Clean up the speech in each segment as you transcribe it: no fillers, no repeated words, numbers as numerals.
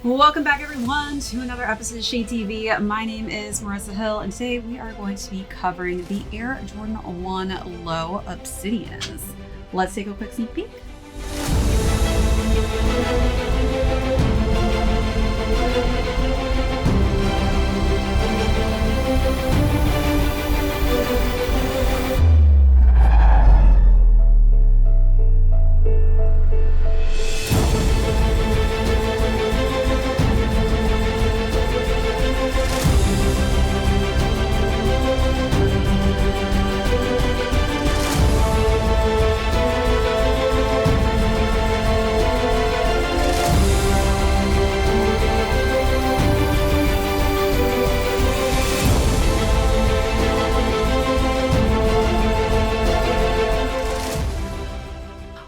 Welcome back everyone to another episode of ShadeTV. My name is Marissa Hill and today we are going to be covering the Air Jordan 1 Low Obsidians. Let's take a quick sneak peek.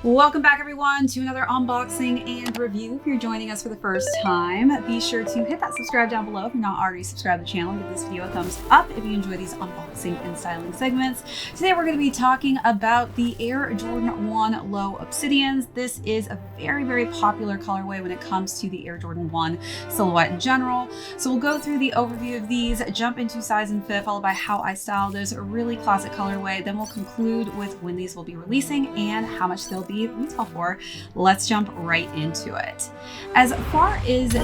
Welcome back everyone to another unboxing and review. If you're joining us for the first time, be sure to hit that subscribe down below if you're not already subscribed to the channel. Give this video a thumbs up if you enjoy these unboxing and styling segments. Today we're going to be talking about the Air Jordan 1 Low Obsidians. This is a very popular colorway when it comes to the Air Jordan 1 silhouette in general. So we'll go through the overview of these, jump into size and fit, followed by how I style this really classic colorway. Then we'll conclude with when these will be releasing and how much they'll be retail for. Let's jump right into it. As far as the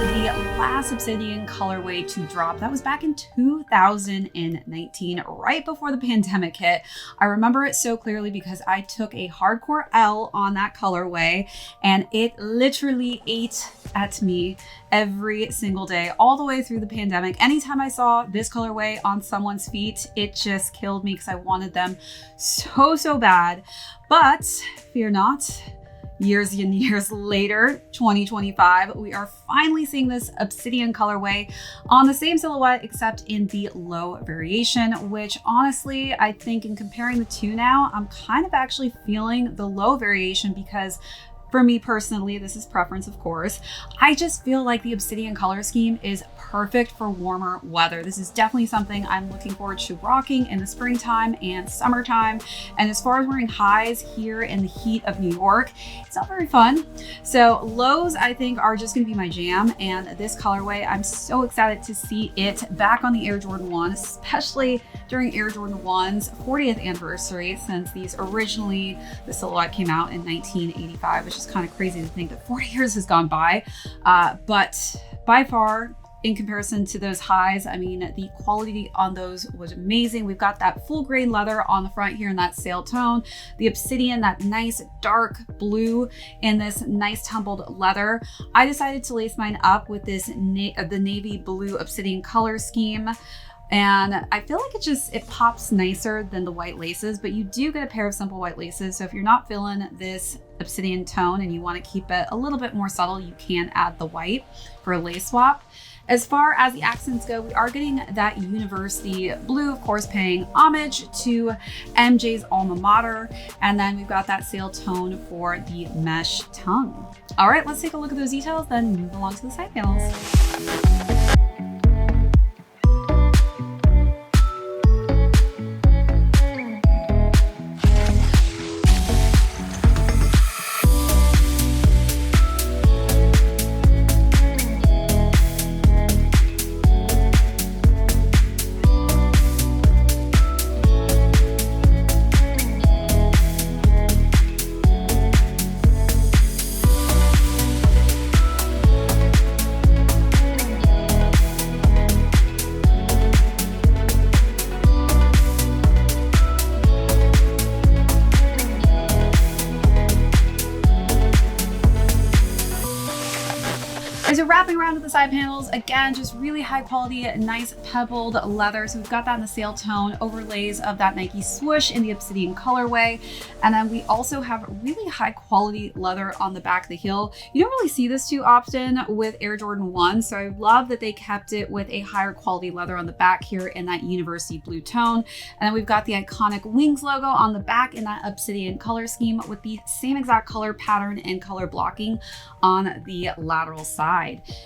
last Obsidian colorway to drop, that was back in 2019, right before the pandemic hit. I remember it so clearly because I took a hardcore L on that colorway and it literally ate at me every single day all the way through the pandemic. Anytime I saw this colorway on someone's feet, it just killed me because I wanted them so bad. But fear not, years and years later, 2025, we are finally seeing this Obsidian colorway on the same silhouette except in the low variation, which honestly, I think in comparing the two now, I'm kind of actually feeling the low variation because for me personally, this is preference of course, I just feel like the Obsidian color scheme is perfect for warmer weather. This is definitely something I'm looking forward to rocking in the springtime and summertime. And as far as wearing highs here in the heat of New York, it's not very fun. So lows I think are just gonna be my jam. And this colorway, I'm so excited to see it back on the Air Jordan 1, especially during Air Jordan 1's 40th anniversary, since these originally, the silhouette came out in 1985, which is kind of crazy to think that 40 years has gone by. But by far, in comparison to those highs, I mean, the quality on those was amazing. We've got that full grain leather on the front here in that sail tone, the Obsidian, that nice dark blue, and this nice tumbled leather. I decided to lace mine up with this the navy blue Obsidian color scheme. And I feel like it pops nicer than the white laces, but you do get a pair of simple white laces. So if you're not feeling this Obsidian tone and you want to keep it a little bit more subtle, you can add the white for a lace swap. As far as the accents go, we are getting that university blue, of course, paying homage to MJ's alma mater. And then we've got that sail tone for the mesh tongue. All right, let's take a look at those details, then move along to the side panels. As you're wrapping around to the side panels, again, just really high quality, nice pebbled leather. So we've got that in the sail tone, overlays of that Nike swoosh in the Obsidian colorway. And then we also have really high quality leather on the back of the heel. You don't really see this too often with Air Jordan 1. So I love that they kept it with a higher quality leather on the back here in that university blue tone. And then we've got the iconic Wings logo on the back in that Obsidian color scheme with the same exact color pattern and color blocking on the lateral side.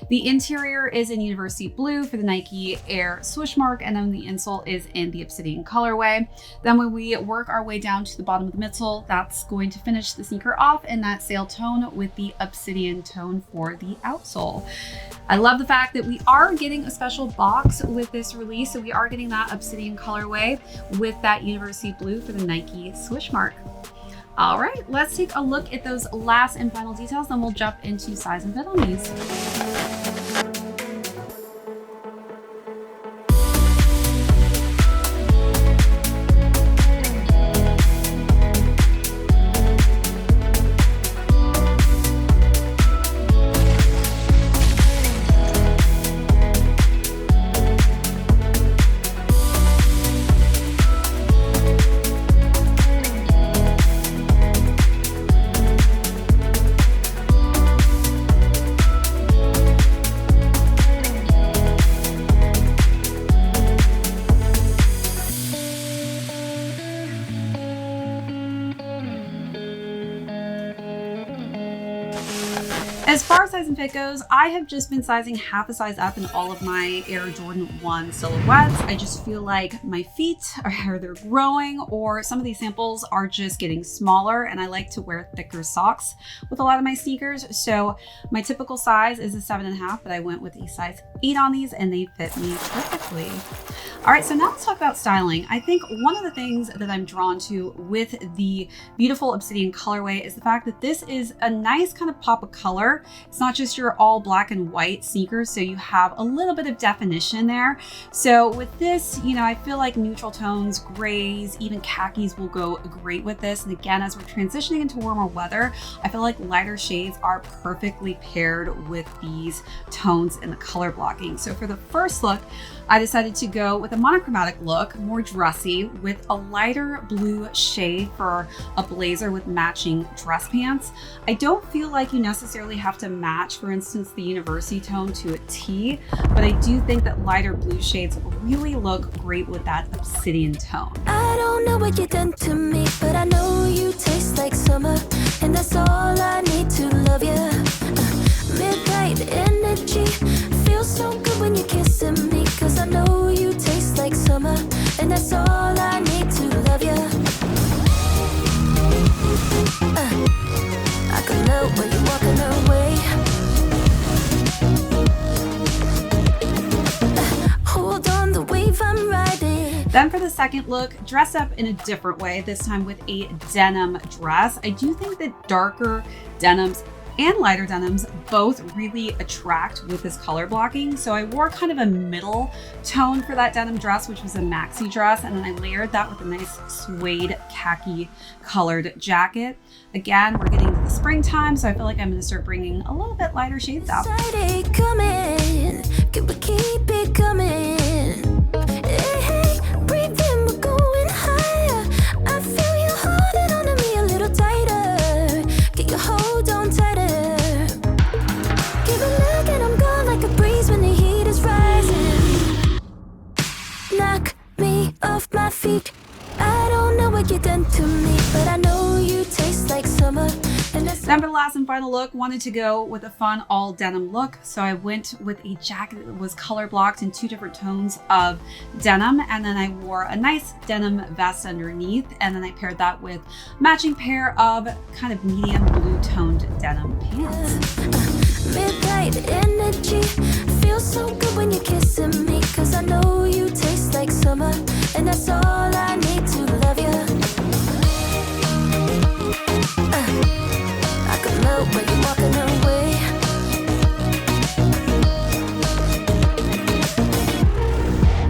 The interior is in university blue for the Nike Air swoosh mark, and then the insole is in the Obsidian colorway. Then when we work our way down to the bottom of the midsole, that's going to finish the sneaker off in that sail tone with the Obsidian tone for the outsole. I love the fact that we are getting a special box with this release. So we are getting that Obsidian colorway with that University blue for the Nike swoosh mark. All right, let's take a look at those last and final details, then we'll jump into size and fit on these. As far as size and fit goes, I have just been sizing half a size up in all of my Air Jordan 1 silhouettes. I just feel like my feet are either growing or some of these samples are just getting smaller, and I like to wear thicker socks with a lot of my sneakers. So my typical size is a 7.5, but I went with a size 8 on these and they fit me perfectly. All right, so now let's talk about styling. I think one of the things that I'm drawn to with the beautiful Obsidian colorway is the fact that this is a nice kind of pop of color. It's not just your all black and white sneakers, so you have a little bit of definition there. So with this, you know, I feel like neutral tones, grays, even khakis will go great with this. And again, as we're transitioning into warmer weather, I feel like lighter shades are perfectly paired with these tones in the color blocking. So for the first look, I decided to go with a monochromatic look, more dressy, with a lighter blue shade for a blazer with matching dress pants. I don't feel like you necessarily have to match, for instance, the university tone to a tee, but I do think that lighter blue shades really look great with that obsidian tone. I don't know what you done to me, but I know you taste like summer, and that's all I need to love you. Midnight energy feels so good when you're kissing me, 'cause I know you taste like summer, and that's all I need to love you. I can melt when you're walking away. Hold on, the wave I'm riding. Then for the second look, dress up in a different way, this time with a denim dress. I do think that darker denims and lighter denims both really attract with this color blocking. So I wore kind of a middle tone for that denim dress, which was a maxi dress, and then I layered that with a nice suede khaki colored jacket. Again, we're getting to the springtime, so I feel like I'm gonna start bringing a little bit lighter shades out. Friday coming, keep it coming. Hey, breathe in, we're going higher. I feel you holding on to me a little tighter. Get your hold on tighter. Give a look and I'm gone like a breeze when the heat is rising. Knock me off my feet. I don't know what you done to me, but I know you taste like summer. Then for the last and final look, wanted to go with a fun all denim look. So I went with a jacket that was color blocked in 2 different tones of denim. And then I wore a nice denim vest underneath. And then I paired that with a matching pair of kind of medium blue toned denim pants. Midnight energy feels so good when you're kissing me, 'cause I know you taste like summer, and that's all I need to love you. I could melt when you're walking away.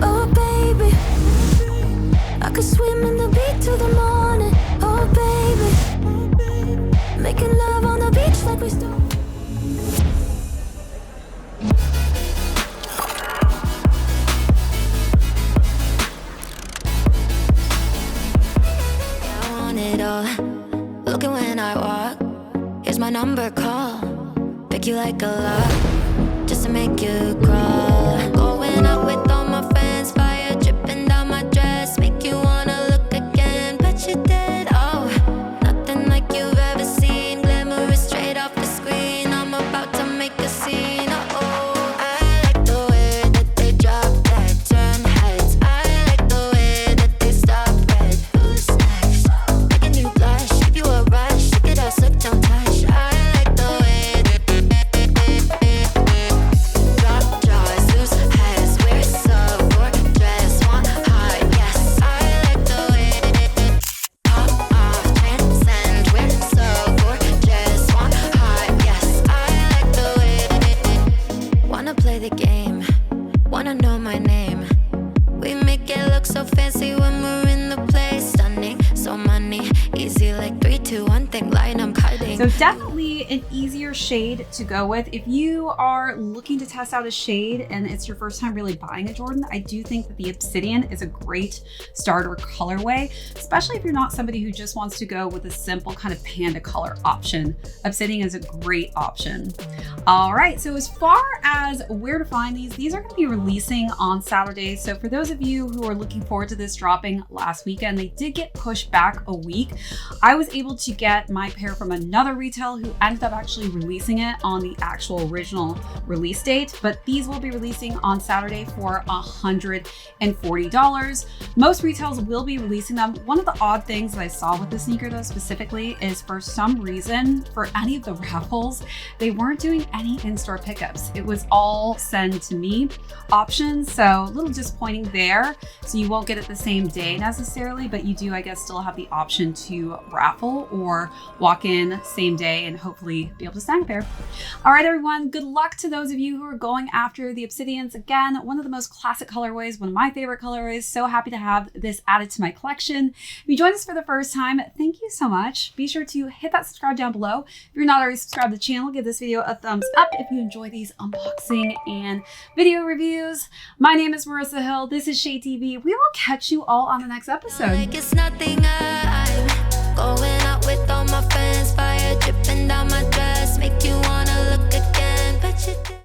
Oh baby, I could swim in the beat till the morning. Oh baby, making love on the beach like we started. Looking when I walk, here's my number, call. Pick you like a lock, just to make you crawl. Going out with all my friends, fire dripping down my dress. Make you wanna look again, but you did. Oh, nothing like you've ever seen. Glamorous straight off the screen. I'm about to make a scene. Oh, I like the way that they drop that, turn heads. I like the way that they stop red. Who's next? Making you blush, give you a rush. Look at us, look, don't touch. I like the way that play the game. Wanna know my name? We make it look so fancy when we're in the place. Stunning, so money, easy like 3, 2, 1 thing, line I'm cutting. So definitely an easier shade to go with. If you are looking to test out a shade and it's your first time really buying a Jordan, I do think that the Obsidian is a great starter colorway, especially if you're not somebody who just wants to go with a simple kind of panda color option. Obsidian is a great option. All right, so as far as where to find these are going to be releasing on Saturday. So for those of you who are looking forward to this dropping last weekend, they did get pushed back a week. I was able to get my pair from another retail who ended up actually releasing it on the actual original release date, but these will be releasing on Saturday for $140. Most retails will be releasing them. One of the odd things that I saw with the sneaker though specifically is for some reason, for any of the raffles, they weren't doing any in-store pickups. It was all send to me options, so a little disappointing there. So you won't get it the same day necessarily, but you do, I guess, still have the option to raffle or walk in same day and hopefully be able to snag a pair. All right, everyone, good luck to those of you who are going after the Obsidians. Again, one of the most classic colorways, one of my favorite colorways. So happy to have this added to my collection. If you joined us for the first time, thank you so much. Be sure to hit that subscribe down below. If you're not already subscribed to the channel, give this video a thumbs up if you enjoy these unboxing and video reviews. My name is Marissa Hill. This is ShadeTV. We will catch you all on the next episode. Like it's nothing, I'm going out with all my friends, fire dripping down my dress, make you want